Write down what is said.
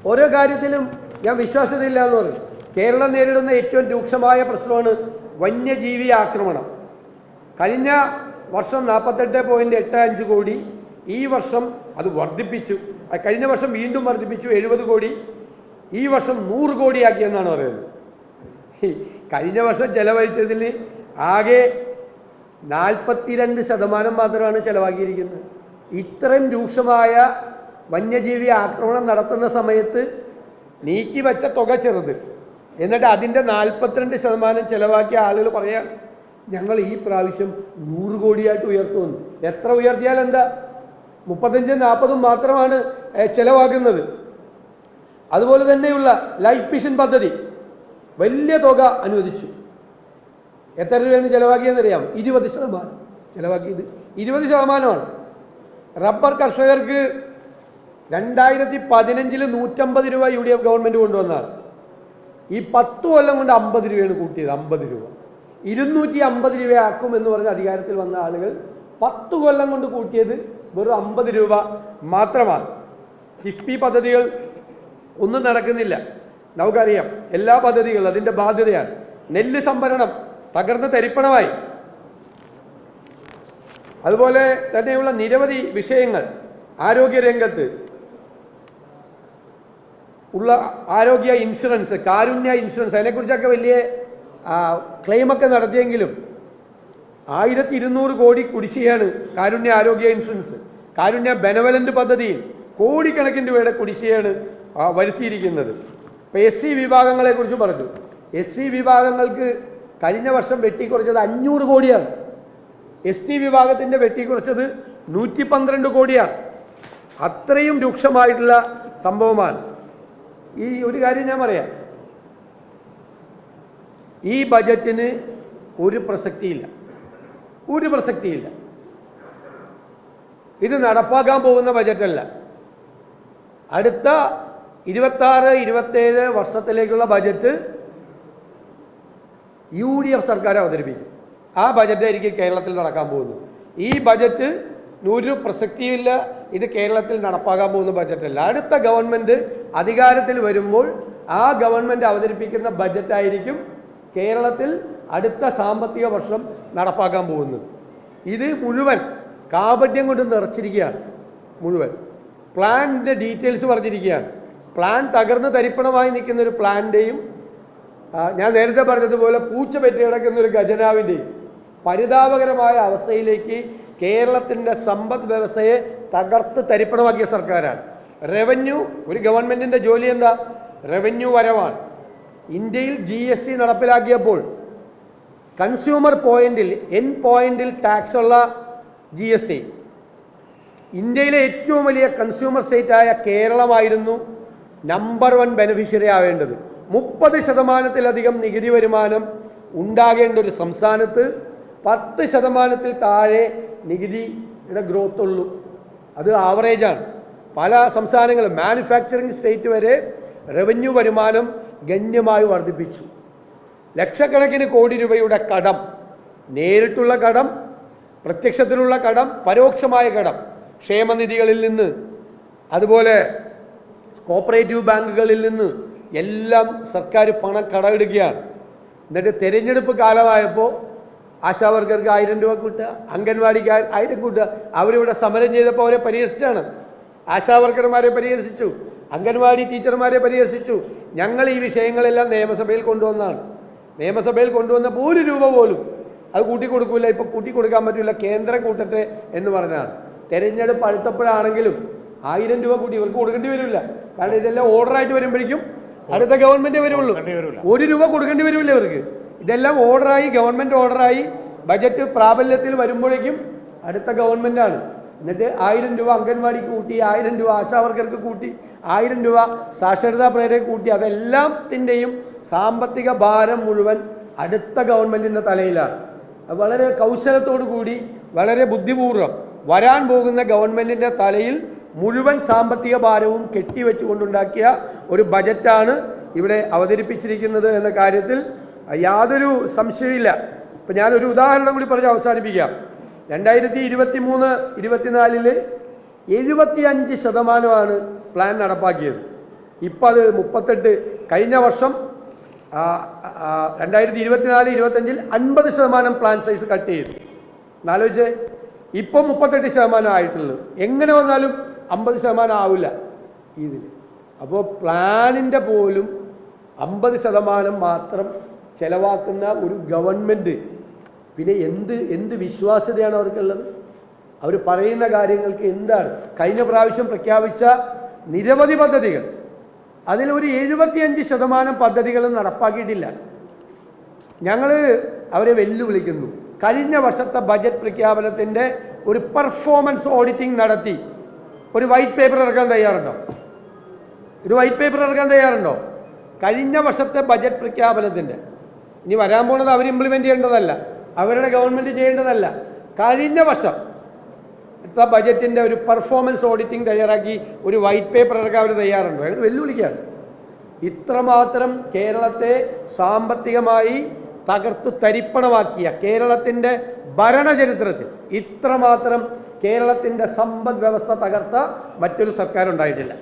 ഓരോ കാര്യത്തിലും ഞാൻ വിശ്വാസ്യതയില്ല എന്ന് പറയും. കേരളം നേരിടുന്ന ഏറ്റവും രൂക്ഷമായ പ്രശ്നമാണ് വന്യജീവി ആക്രമണം. കഴിഞ്ഞ വർഷം 48.85 കോടി, ഈ വർഷം അത് വർദ്ധിപ്പിച്ചു. കഴിഞ്ഞ വർഷം വീണ്ടും വർദ്ധിപ്പിച്ചു 70 കോടി, ഈ വർഷം 100 കോടിയാക്കിയെന്നാണ് പറയുന്നത്. കഴിഞ്ഞ വർഷം ചെലവഴിച്ചതിൽ ആകെ 42% മാത്രമാണ് ചെലവാക്കിയിരിക്കുന്നത്. ഇത്രയും രൂക്ഷമായ വന്യജീവി ആക്രമണം നടത്തുന്ന സമയത്ത് നീക്കി വെച്ച തുക ചെറുത്, എന്നിട്ട് അതിൻ്റെ 42% ചെലവാക്കിയ ആളുകൾ പറയാൻ ഞങ്ങൾ ഈ പ്രാവശ്യം 100 കോടിയായിട്ട് ഉയർത്തുമെന്ന്. എത്ര ഉയർത്തിയാൽ എന്താ, 35-40 മാത്രമാണ് ചെലവാക്കുന്നത്. അതുപോലെ തന്നെയുള്ള ലൈഫ് മിഷൻ പദ്ധതി വലിയ തുക അനുവദിച്ചു. എത്ര രൂപയാണ് ചെലവാക്കിയെന്നറിയാം? 20% ചെലവാക്കിയത്. 20%. റബ്ബർ കർഷകർക്ക് 2015 150 രൂപ UDF ഗവൺമെൻറ് കൊണ്ടുവന്നാൽ ഈ 10 കൊല്ലം കൊണ്ട് 50 രൂപയാണ് കൂട്ടിയത്. 50 രൂപ 250 രൂപയാക്കും എന്ന് പറഞ്ഞ് അധികാരത്തിൽ വന്ന ആളുകൾ 10 കൊല്ലം കൊണ്ട് കൂട്ടിയത് വെറും 50 രൂപ മാത്രമാണ്. കിഫ്ബി പദ്ധതികൾ ഒന്നും നടക്കുന്നില്ല, നമുക്കറിയാം. എല്ലാ പദ്ധതികളും അതിൻ്റെ ബാധ്യതയാണ്. നെല്ല് സംഭരണം തകർന്ന് തരിപ്പണമായി. അതുപോലെ തന്നെയുള്ള നിരവധി വിഷയങ്ങൾ ആരോഗ്യരംഗത്ത് ഉള്ള ആരോഗ്യ ഇൻഷുറൻസ്, കാരുണ്യ ഇൻഷുറൻസ്, അതിനെക്കുറിച്ചൊക്കെ വലിയ ക്ലെയിമൊക്കെ നടത്തിയെങ്കിലും 1200 കോടി കുടിശ്ശികയാണ് കാരുണ്യ ആരോഗ്യ ഇൻഷുറൻസ്. കാരുണ്യ ബെനവലൻ്റ് പദ്ധതിയിൽ കോടിക്കണക്കിന് രൂപയുടെ കുടിശ്ശികയാണ് വരുത്തിയിരിക്കുന്നത്. ഇപ്പോൾ SC വിഭാഗങ്ങളെക്കുറിച്ച് പറഞ്ഞു. SC വിഭാഗങ്ങൾക്ക് കഴിഞ്ഞ വർഷം വെട്ടിക്കുറച്ചത് 500 കോടിയാണ്. ST വിഭാഗത്തിൻ്റെ വെട്ടിക്കുറച്ചത് 112 കോടിയാണ്. അത്രയും രൂക്ഷമായിട്ടുള്ള സംഭവമാണ്. ഈ ഒരു കാര്യം ഞാൻ പറയാം, ഈ ബജറ്റിന് ഒരു പ്രസക്തിയില്ല. ഇത് നടപ്പാക്കാൻ പോകുന്ന ബജറ്റല്ല. അടുത്ത 26-27 വർഷത്തിലേക്കുള്ള ബജറ്റ് UDF സർക്കാർ അവതരിപ്പിക്കും. ആ ബജറ്റായിരിക്കും കേരളത്തിൽ നടക്കാൻ പോകുന്നത്. ഈ ബജറ്റ് ഒരു പ്രസക്തിയില്ല. ഇത് കേരളത്തിൽ നടപ്പാക്കാൻ പോകുന്ന ബജറ്റല്ല. അടുത്ത ഗവൺമെൻറ് അധികാരത്തിൽ വരുമ്പോൾ ആ ഗവൺമെൻറ് അവതരിപ്പിക്കുന്ന ബജറ്റായിരിക്കും കേരളത്തിൽ അടുത്ത സാമ്പത്തിക വർഷം നടപ്പാക്കാൻ പോകുന്നത്. ഇത് മുഴുവൻ കാപട്യം കൊണ്ട് നിറച്ചിരിക്കുകയാണ്. മുഴുവൻ പ്ലാനിൻ്റെ ഡീറ്റെയിൽസ് പറഞ്ഞിരിക്കുകയാണ്. പ്ലാൻ തകർന്ന് തരിപ്പണമായി നിൽക്കുന്ന ഒരു പ്ലാനിൻ്റെയും ഞാൻ നേരത്തെ പറഞ്ഞതുപോലെ പൂച്ച പെറ്റി കിടക്കുന്നൊരു ഖജനാവിൻ്റെയും പരിതാപകരമായ അവസ്ഥയിലേക്ക് കേരളത്തിൻ്റെ സമ്പദ് വ്യവസ്ഥയെ തകർത്ത് തരിപ്പണമാക്കിയ സർക്കാരാണ്. റവന്യൂ, ഒരു ഗവൺമെൻറ്റിൻ്റെ ജോലി എന്താ? റവന്യൂ വരവാണ്. ഇന്ത്യയിൽ GST നടപ്പിലാക്കിയപ്പോൾ കൺസ്യൂമർ പോയിന്റിൽ, പോയിന്റിൽ ടാക്സ് ഉള്ള GST, ഇന്ത്യയിലെ ഏറ്റവും വലിയ കൺസ്യൂമർ സ്റ്റേറ്റായ കേരളമായിരുന്നു നമ്പർ 1 ബെനിഫിഷ്യറി ആവേണ്ടത്. 30% നികുതി വരുമാനം ഉണ്ടാകേണ്ട ഒരു സംസ്ഥാനത്ത് 10% താഴെ നികുതിയുടെ ഗ്രോത്ത് ഉള്ളൂ. അത് ആവറേജാണ്. പല സംസ്ഥാനങ്ങളും മാനുഫാക്ചറിങ് സ്റ്റേറ്റ് വരെ റവന്യൂ വരുമാനം ഗണ്യമായി വർദ്ധിപ്പിച്ചു. ലക്ഷക്കണക്കിന് കോടി രൂപയുടെ കടം, നേരിട്ടുള്ള കടം, പ്രത്യക്ഷത്തിലുള്ള കടം, പരോക്ഷമായ കടം, ക്ഷേമനിധികളിൽ നിന്ന്, അതുപോലെ കോപ്പറേറ്റീവ് ബാങ്കുകളിൽ നിന്ന് എല്ലാം സർക്കാർ പണം കടമെടുക്കുകയാണ്. എന്നിട്ട് തെരഞ്ഞെടുപ്പ് കാലമായപ്പോൾ ആശാവർക്കർക്ക് 1000 രൂപ കൂട്ടുക, അംഗൻവാടിക്ക് 1000 കൂട്ടുക. അവരിവിടെ സമരം ചെയ്തപ്പോൾ അവരെ പരിഹസിച്ചാണ്. ആശാവർക്കർമാരെ പരിഹസിച്ചു, അംഗൻവാടി ടീച്ചർമാരെ പരിഹസിച്ചു. ഞങ്ങൾ ഈ വിഷയങ്ങളെല്ലാം നിയമസഭയിൽ കൊണ്ടുവന്നതാണ്. നിയമസഭയിൽ കൊണ്ടുവന്നപ്പോൾ 1 രൂപ പോലും അത് കൂട്ടിക്കൊടുക്കില്ല. ഇപ്പോൾ കൂട്ടിക്കൊടുക്കാൻ പറ്റില്ല, കേന്ദ്രം കൂട്ടട്ടെ എന്ന് പറഞ്ഞാണ്. തെരഞ്ഞെടുപ്പ് അടുത്തപ്പോഴാണെങ്കിലും 1000 രൂപ കൂട്ടി ഇവർക്ക് കൊടുക്കേണ്ടി വരില്ല. കാരണം ഇതെല്ലാം ഓർഡറായിട്ട് വരുമ്പോഴേക്കും അടുത്ത ഗവൺമെൻറ് വരുള്ളൂ. 1 രൂപ കൊടുക്കേണ്ടി വരില്ല ഇവർക്ക്. ഇതെല്ലാം ഓർഡറായി, ഗവൺമെൻറ് ഓർഡറായി ബജറ്റ് പ്രാബല്യത്തിൽ വരുമ്പോഴേക്കും അടുത്ത ഗവൺമെൻറ്റാണ്. എന്നിട്ട് 1000 രൂപ അംഗൻവാടിക്ക് കൂട്ടി, 1000 രൂപ ആശാവർക്കർക്ക് കൂട്ടി, 1000 രൂപ സാക്ഷരതാ പ്രേരക കൂട്ടി. അതെല്ലാത്തിൻ്റെയും സാമ്പത്തിക ഭാരം മുഴുവൻ അടുത്ത ഗവൺമെൻറ്റിൻ്റെ തലയിലാണ്. വളരെ കൗശലത്തോടു കൂടി, വളരെ ബുദ്ധിപൂർവ്വം വരാൻ പോകുന്ന ഗവൺമെൻറ്റിൻ്റെ തലയിൽ മുഴുവൻ സാമ്പത്തിക ഭാരവും കെട്ടിവെച്ചുകൊണ്ടുണ്ടാക്കിയ ഒരു ബജറ്റാണ് ഇവിടെ അവതരിപ്പിച്ചിരിക്കുന്നത് എന്ന കാര്യത്തിൽ യാതൊരു സംശയമില്ല. ഇപ്പം ഞാനൊരു ഉദാഹരണം കൂടി പറഞ്ഞ് അവസാനിപ്പിക്കാം. 2023-24 75% പ്ലാൻ നടപ്പാക്കിയത്. ഇപ്പം അത് 38. കഴിഞ്ഞ വർഷം 2024-25 50% പ്ലാൻ സൈസ് കട്ട് ചെയ്തു. എന്നാലോചിച്ച് ഇപ്പം 38% ആയിട്ടുള്ളൂ. എങ്ങനെ വന്നാലും 50% ആവില്ല ഇതിൽ. അപ്പോൾ പ്ലാനിൻ്റെ പോലും 50% മാത്രം ചെലവാക്കുന്ന ഒരു ഗവൺമെൻറ് പിന്നെ എന്ത് വിശ്വാസ്യതയാണ് അവർക്കുള്ളത്? അവർ പറയുന്ന കാര്യങ്ങൾക്ക് എന്താണ്? കഴിഞ്ഞ പ്രാവശ്യം പ്രഖ്യാപിച്ച നിരവധി പദ്ധതികൾ, അതിലൊരു 75% പദ്ധതികളും നടപ്പാക്കിയിട്ടില്ല. ഞങ്ങൾ അവരെ വെല്ലുവിളിക്കുന്നു. കഴിഞ്ഞ വർഷത്തെ ബജറ്റ് പ്രഖ്യാപനത്തിൻ്റെ ഒരു പെർഫോമൻസ് ഓഡിറ്റിംഗ് നടത്തി ഒരു വൈറ്റ് പേപ്പർ ഇറക്കാൻ തയ്യാറുണ്ടോ? കഴിഞ്ഞ വർഷത്തെ ബജറ്റ് പ്രഖ്യാപനത്തിൻ്റെ, ഇനി വരാൻ പോകുന്നത് അവർ ഇംപ്ലിമെൻ്റ് ചെയ്യേണ്ടതല്ല, അവരുടെ ഗവൺമെൻറ് ചെയ്യേണ്ടതല്ല, കഴിഞ്ഞ വർഷം ബജറ്റിൻ്റെ ഒരു പെർഫോമൻസ് ഓഡിറ്റിംഗ് തയ്യാറാക്കി ഒരു വൈറ്റ് പേപ്പർ ഇറക്കാൻ അവർ തയ്യാറുണ്ടോ? ഞങ്ങൾ വെല്ലുവിളിക്കുകയാണ്. ഇത്രമാത്രം കേരളത്തെ സാമ്പത്തികമായി തകർത്തു തരിപ്പണമാക്കിയ കേരളത്തിൻ്റെ ഭരണചരിത്രത്തിൽ ഇത്രമാത്രം കേരളത്തിൻ്റെ സമ്പദ് വ്യവസ്ഥ തകർത്ത മറ്റൊരു സർക്കാർ ഉണ്ടായിട്ടില്ല.